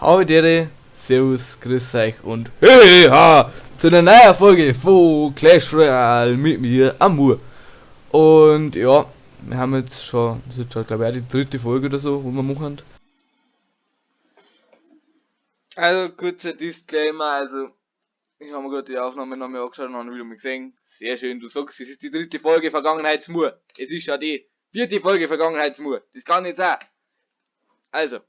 Hallo Dere, Servus, grüß euch und hey ha zu einer neuen Folge von Clash Royale mit mir, Amur. Und ja, wir haben jetzt schon, das ist jetzt schon glaube ich auch die dritte Folge oder so, wo wir machen. Also kurzer Disclaimer, also ich habe mir gerade die Aufnahme nochmal angeschaut und habe wieder mal gesehen. Sehr schön, du sagst, es ist die dritte Folge Vergangenheitsmur. Es ist ja die vierte Folge Vergangenheitsmur. Das kann nicht sein. Also,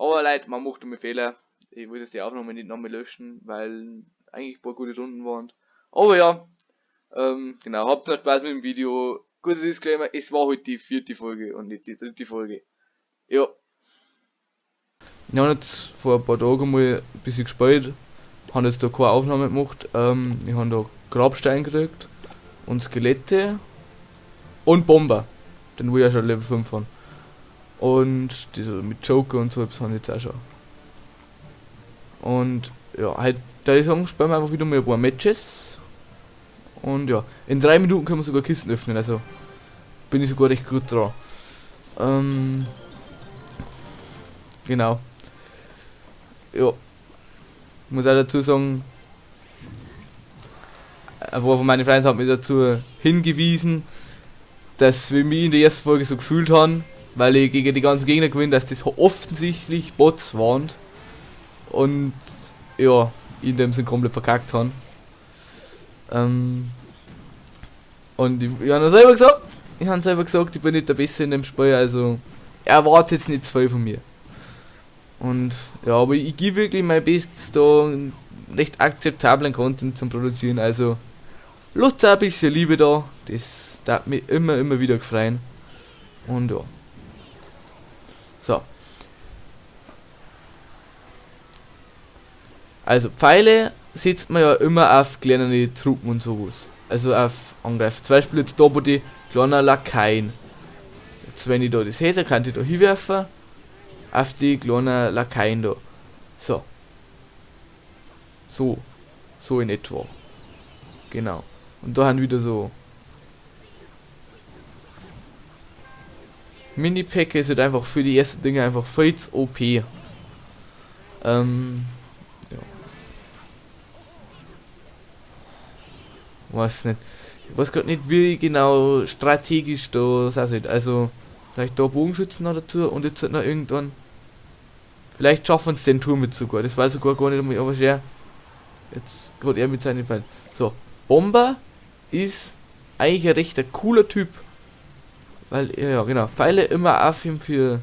aber Leute, man macht immer Fehler. Ich will jetzt die Aufnahme nicht nochmal löschen, weil eigentlich ein paar gute Runden waren. Aber ja, genau, habt noch Spaß mit dem Video. Kurzer Disclaimer, es war heute die vierte Folge und nicht die dritte Folge. Ja. Wir haben jetzt vor ein paar Tagen mal ein bisschen gespielt, haben jetzt da keine Aufnahme gemacht. Wir haben da Grabstein gekriegt und Skelette und Bomber, den wir ja schon Level 5 haben. Und diese mit Joker und so, das haben wir jetzt auch schon. Und ja, halt, da ich sagen, spielen wir einfach wieder mal ein paar Matches. Und ja, in 3 Minuten können wir sogar Kisten öffnen, also bin ich sogar recht gut dran. Genau. Ja. Ich muss auch dazu sagen, ein paar von meinen Freunde haben mich dazu hingewiesen, dass wir mich in der ersten Folge so gefühlt haben, weil ich gegen die ganzen Gegner gewinne, dass das offensichtlich Bots waren. Und ja, in dem sind komplett verkackt haben. Und ich habe selber gesagt, ich bin nicht der Beste in dem Spiel, also erwartet jetzt nicht zu viel von mir. Und ja, aber ich gebe wirklich mein Bestes, da einen recht akzeptablen Content zum Produzieren, also Lust ein bisschen Liebe da, das darf mich immer wieder gefreien. Und ja. So. Also Pfeile setzt man ja immer auf kleine Truppen und sowas. Also auf Angreifen. Zum Beispiel jetzt da, wo die kleinen Lakaien. Jetzt wenn ich da das hätte, kann ich da hinwerfen. Auf die kleinen Lakaien da. So. So in etwa. Genau. Und da haben wieder so Mini-Päcke ist halt einfach für die ersten Dinge einfach viel zu OP. Ja. Weiß nicht. Ich weiß gerade nicht, wie genau strategisch da sein. Also, vielleicht da Bogenschützen noch dazu und jetzt halt noch irgendwann. Vielleicht schaffen sie den Turm mit sogar. Das weiß sogar gar nicht einmal, aber schwer. Jetzt gerade er mit seinen Pfeilen. So, Bomber ist eigentlich ein recht cooler Typ. Weil, ja genau, Pfeile immer auf ihm für.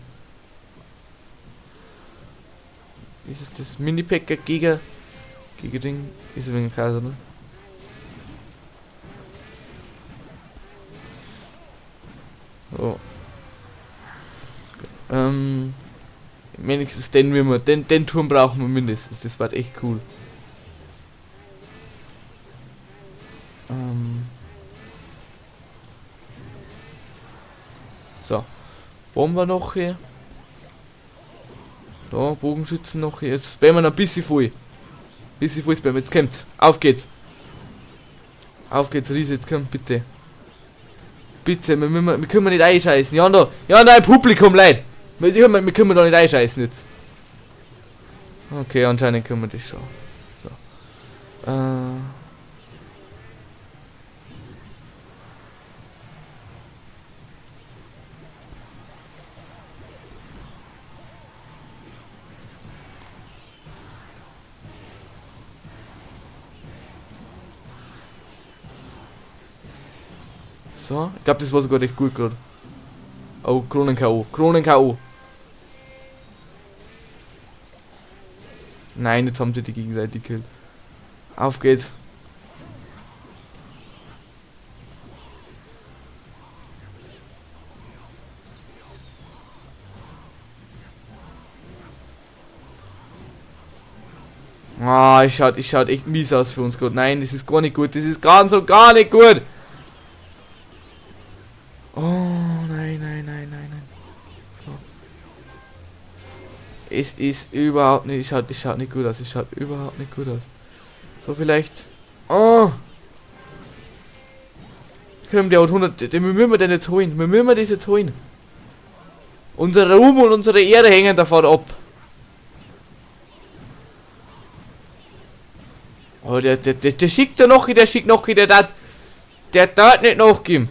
Ist es das Mini-Packer gegen Ding? Ist es wegen Kaiser, ne? So. Wenigstens den Turm brauchen wir mindestens. Das war echt cool. So. Bomber noch hier. Da, Bogenschützen noch hier. Jetzt spammen wir noch ein bisschen voll. Bisschen voll spammen. Jetzt kommt. Auf geht's. Auf geht's, Riese. Jetzt kommt, bitte. Bitte, wir können nicht einscheißen. Ja, da im Publikum, Leute. Wir können da nicht einscheißen jetzt. Okay, anscheinend können wir das schon. So. So, ich glaube, das war sogar recht gut gerade. Oh, Kronen-K.O. Kronen-K.O. Nein, jetzt haben sie die gegenseitig gekillt. Auf geht's. Ah, ich schaut echt mies aus für uns gerade. Nein, das ist gar nicht gut. Das ist ganz und gar nicht gut. Oh, nein. So. Es ist überhaupt nicht, es schaut nicht gut aus. Es schaut überhaupt nicht gut aus. So vielleicht. Oh. Können wir die 100, den müssen wir denn jetzt holen. Wir müssen das jetzt holen. Unser Ruhm und unsere Ehre hängen davon ab. Oh, der schickt da noch, der schickt noch, der darf nicht nachgeben.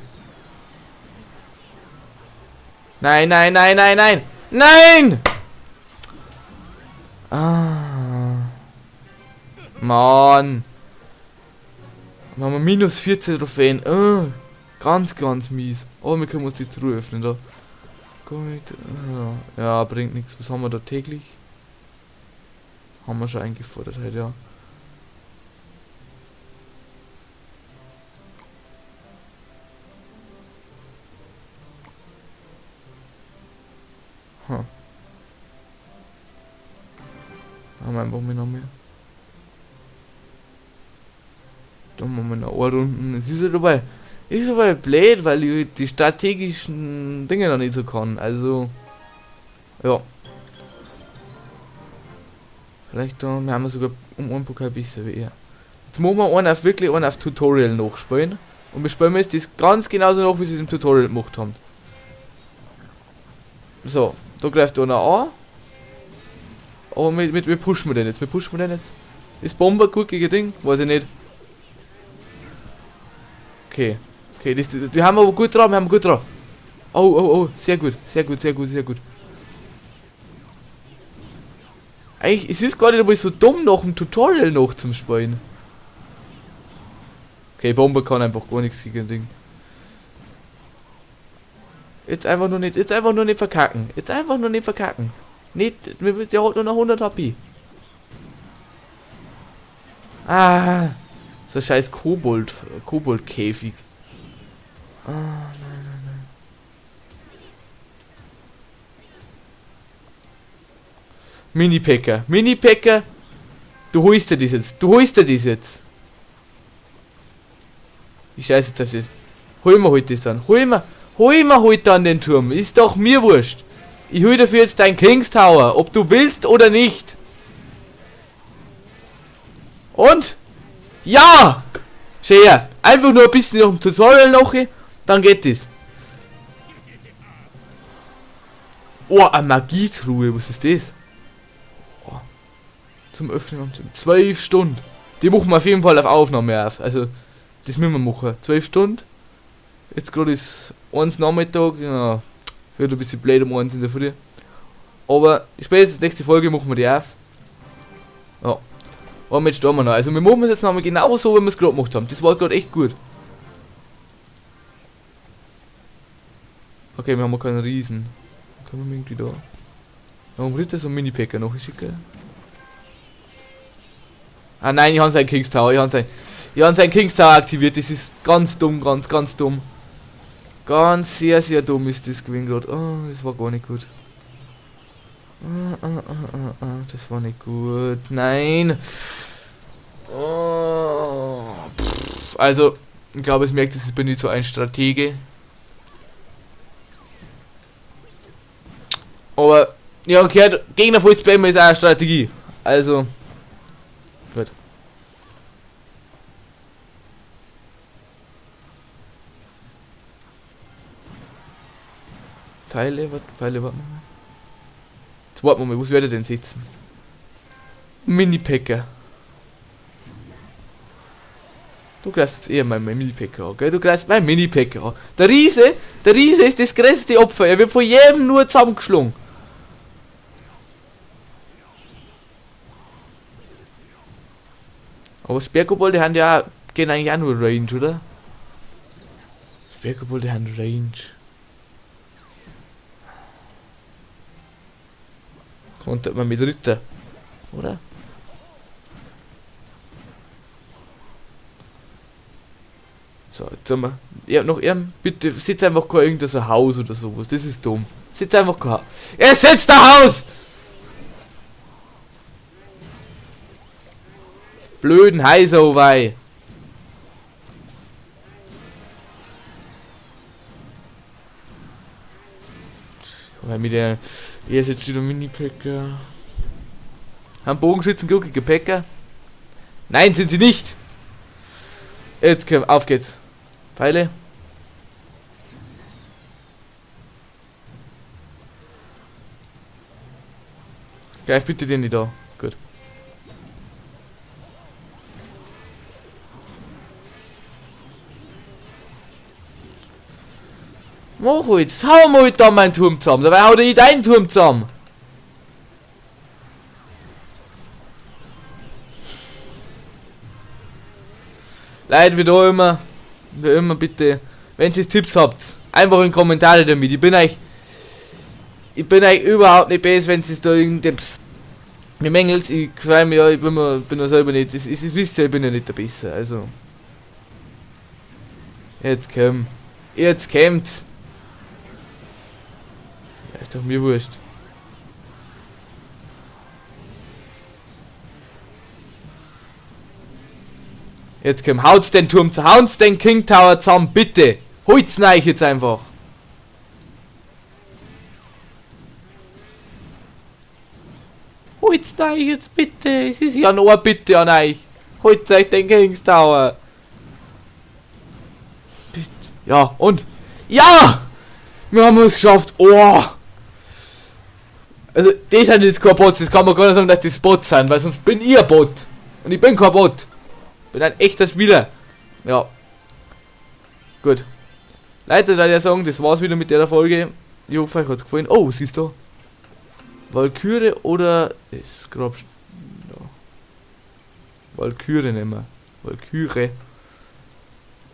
Nein, nein, nein, nein, nein. Nein! Ah. Mann. Dann haben wir minus 14 Trophäen. Ganz, ganz mies. Oh, wir können uns die Truhe öffnen da. Gut. Ja, bringt nichts. Was haben wir da täglich? Haben wir schon eingefordert halt, ja. Haben wir einfach noch mehr. Da machen wir noch eine Runde. Es ist ja dabei. Ist aber blöd, weil ich die strategischen Dinge noch nicht so kann. Also. Ja. Vielleicht da haben wir sogar um einen Pokal besser wie er. Jetzt machen wir einen auf wirklich einen auf Tutorial nachspielen. Und wir spielen jetzt das ganz genauso nach, wie sie es im Tutorial gemacht haben. So, da greift einer an. Aber wir pushen wir den jetzt. Wir pushen wir den jetzt. Ist Bomber gut gegen Ding? Weiß ich nicht. Okay. Okay, wir haben aber gut dran, wir haben gut dran. Oh, oh, oh, sehr gut, sehr gut, sehr gut, sehr gut. Eigentlich, es ist gar nicht einmal so dumm, nach dem Tutorial noch zum Spielen. Okay, Bomber kann einfach gar nichts gegen Ding. Jetzt einfach nur nicht verkacken. Jetzt einfach nur nicht verkacken. Nicht, der hat nur noch 100 HP. Ah, so scheiß Koboldkäfig. Ah, nein, nein, nein. Mini-Packer, du holst dir das jetzt, Ich scheiße jetzt auf das. Hol mir heute das dann, hol mir heute an den Turm, ist doch mir wurscht. Ich hol dafür jetzt dein King's Tower, ob du willst oder nicht. Und? Ja! Schau her, einfach nur ein bisschen noch ein Tutorial noch, dann geht das. Oh, eine Magietruhe, was ist das? Oh. Zum Öffnen und 12 Stunden. Die machen wir auf jeden Fall auf Aufnahme auf. Also, das müssen wir machen. 12 Stunden. Jetzt gerade ist 1 Nachmittag. Ja, wird ein bisschen blöd um 1 in der Früh. Aber spätestens nächste Folge machen wir die auf. Ja. Aber jetzt stehen wir noch. Also wir machen es jetzt nochmal genau so, wie wir es gerade gemacht haben. Das war gerade echt gut. Okay, wir haben keinen Riesen. Können wir irgendwie da. Warum wird das so ein Mini-Packer noch schicken? Ah nein, ich habe seinen King's Tower. Ich habe seinen King's Tower aktiviert. Das ist ganz dumm, ganz dumm. Ganz sehr dumm ist das gewesen gerade. Oh, das war gar nicht gut. Das war nicht gut. Nein. Oh, also, ich glaube, es merkt, ich bin nicht so ein Stratege. Aber, ja, gehört, Gegner voll spammen ist auch eine Strategie. Also, gut. Pfeile, warten wir mal. Jetzt warten wir mal, was wird er denn sitzen? Mini-Packer. Du greifst jetzt eher mein Mini-Packer an, gell? Du greifst mein Mini-Packer an. Der Riese ist das größte Opfer. Er wird von jedem nur zusammengeschlungen. Aber Sperrkobolde haben ja auch, gehen eigentlich auch nur Range, oder? Sperrkobolde haben Range. Konnte man mit Ritter, oder? So, jetzt haben wir. Ja, noch bitte sitzt einfach kein irgendein so Haus oder sowas. Das ist dumm. Sitzt einfach kein Haus. Er setzt ein Haus! Blöden Heiser, wei. Weil mit der. Hier ist jetzt wieder Mini-Packer. Haben Bogenschützen guckige Packer? Nein, sind sie nicht! Jetzt auf geht's. Pfeile. Greif bitte den nicht da. Gut. Mach jetzt, hau mal da meinen Turm zusammen. Dabei haut er deinen Turm zusammen. Leute, wie immer bitte, wenn ihr Tipps habt, einfach in Kommentare damit. Ich bin euch überhaupt nicht besser, wenn es da irgendetwas mir mängelt. Ich freue mich ja, ich bin ja selber nicht, das wisst ihr, ich bin ja nicht der Besser, also. Jetzt kommt. Ja, ist doch mir wurscht. Jetzt komm, haut's den Turm zu, haut's den King Tower zusammen, bitte! Holt's neich jetzt einfach! Holt's neich jetzt bitte! Es ist ja nur bitte an euch! Holt's euch den King Tower! Bitte. Ja, und? Ja! Wir haben es geschafft! Oh! Also, das sind jetzt keine Bots, das kann man gar nicht sagen, dass das Bots sind, weil sonst bin ich ein Bot! Und ich bin kein Bot! Bin ein echter Spieler. Ja. Gut. Leute, soll ich sagen, das war's wieder mit der Folge. Ich hoffe, euch hat's gefallen. Oh, siehst du? Valkyrie oder ist grob. Ja. Valkyrie nehmen wir. Valkyrie.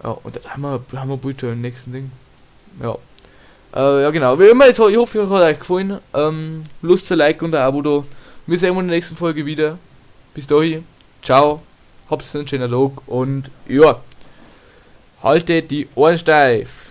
Ja, und dann haben wir bitte im nächsten Ding. Ja. Ja genau. Wie immer, ich hoffe, euch hat euch gefallen. Lust zu Like und ein Abo da. Wir sehen uns in der nächsten Folge wieder. Bis dahin. Ciao. Hab's einen schönen Tag und ja, haltet die Ohren steif.